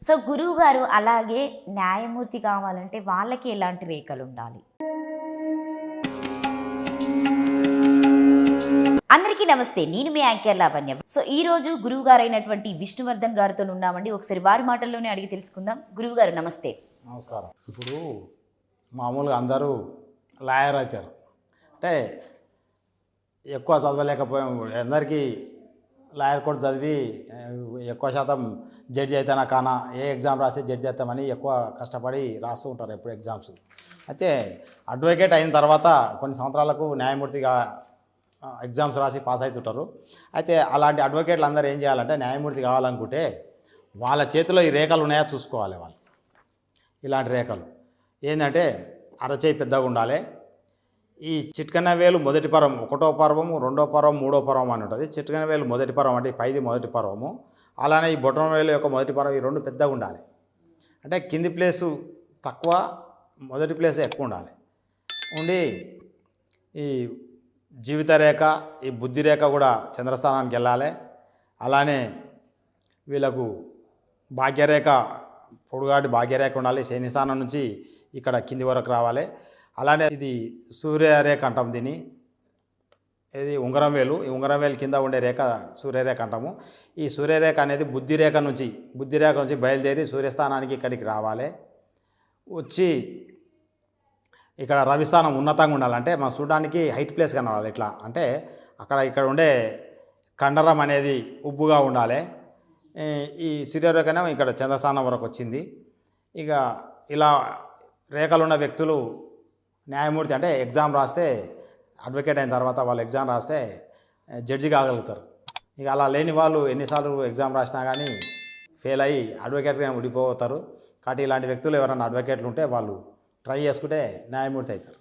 So గురువుగారు అలాగే న్యాయమూర్తి కావాలంటే వాళ్ళకి ఎలాంటి రేఖలు ఉండాలి? అందరికీ నమస్తే, నేను మీ యాంకర్ లావణ్య. సో ఈ రోజు గురువు గారు అయినటువంటి విష్ణువర్ధన్ గారితో ఉన్నామండి. ఒకసారి వారి మాటల్లోనే అడిగి తెలుసుకుందాం. గురువు గారు నమస్తే. నమస్కారం. ఇప్పుడు మామూలుగా అందరూ లాయర్ అవుతారు అంటే ఎక్కువ చదవలేకపోయాం. అందరికీ లాయర్ కూడా చదివి ఎక్కువ శాతం జడ్జి అవుతానా కానా, ఏ ఎగ్జామ్ రాసి జడ్జి అవుతామని ఎక్కువ కష్టపడి రాస్తూ ఉంటారు ఎప్పుడు ఎగ్జామ్స్. అయితే అడ్వకేట్ అయిన తర్వాత కొన్ని సంవత్సరాలకు న్యాయమూర్తిగా ఎగ్జామ్స్ రాసి పాస్ అవుతుంటారు. అయితే అలాంటి అడ్వకేట్లు అందరూ ఏం చేయాలంటే, న్యాయమూర్తి కావాలనుకుంటే వాళ్ళ చేతిలో ఈ రేఖలు ఉన్నాయా చూసుకోవాలి. వాళ్ళు ఇలాంటి రేఖలు ఏంటంటే అరచేయి పెద్దగా ఉండాలి. ఈ చిట్కన వేలు మొదటి పర్వం, ఒకటో పర్వము, రెండో పర్వం, మూడో పర్వం అని ఉంటుంది. చిట్కన వేలు మొదటి పర్వం అంటే పైది మొదటి పర్వము. అలానే ఈ బొటన వేలు యొక్క మొదటి పర్వం, ఈ రెండు పెద్దగా ఉండాలి. అంటే కింది ప్లేసు తక్కువ, మొదటి ప్లేస్ ఎక్కువ ఉండాలి. ఉండి ఈ జీవిత రేఖ, ఈ బుద్ధి రేఖ కూడా చంద్రస్థానానికి వెళ్ళాలి. అలానే వీళ్ళకు భాగ్యరేఖ, పొడుగాటి భాగ్యరేఖ ఉండాలి. శనిస్థానం నుంచి ఇక్కడ కింది వరకు రావాలి. అలానే ఇది సూర్యరేఖ అంటాం దీన్ని. ఇది ఉంగరం వేలు, ఈ ఉంగరం వేలు కింద ఉండే రేఖ సూర్యరేఖ అంటాము. ఈ సూర్యరేఖ అనేది బుద్ధిరేఖ నుంచి బయలుదేరి సూర్యస్థానానికి ఇక్కడికి రావాలి. వచ్చి ఇక్కడ రవిస్థానం ఉన్నతంగా ఉండాలంటే మనం చూడడానికి హైట్ ప్లేస్ కనవాలి. ఇట్లా అంటే ఇక్కడ ఉండే కండరం అనేది ఉబ్బుగా ఉండాలి. ఈ సూర్యరేఖనే ఇక్కడ చంద్రస్థానం వరకు వచ్చింది. ఇక ఇలా రేఖలున్న వ్యక్తులు న్యాయమూర్తి అంటే ఎగ్జామ్ రాస్తే, అడ్వకేట్ అయిన తర్వాత వాళ్ళు ఎగ్జామ్ రాస్తే జడ్జి కాగలుగుతారు. ఇక అలా లేని వాళ్ళు ఎన్నిసార్లు ఎగ్జామ్ రాసినా కానీ ఫెయిల్ అయ్యి అడ్వకేట్గా ఉండిపోతారు. కాబట్టి ఇలాంటి వ్యక్తులు ఎవరైనా అడ్వకేట్లు ఉంటే వాళ్ళు ట్రై చేసుకుంటే న్యాయమూర్తి అవుతారు.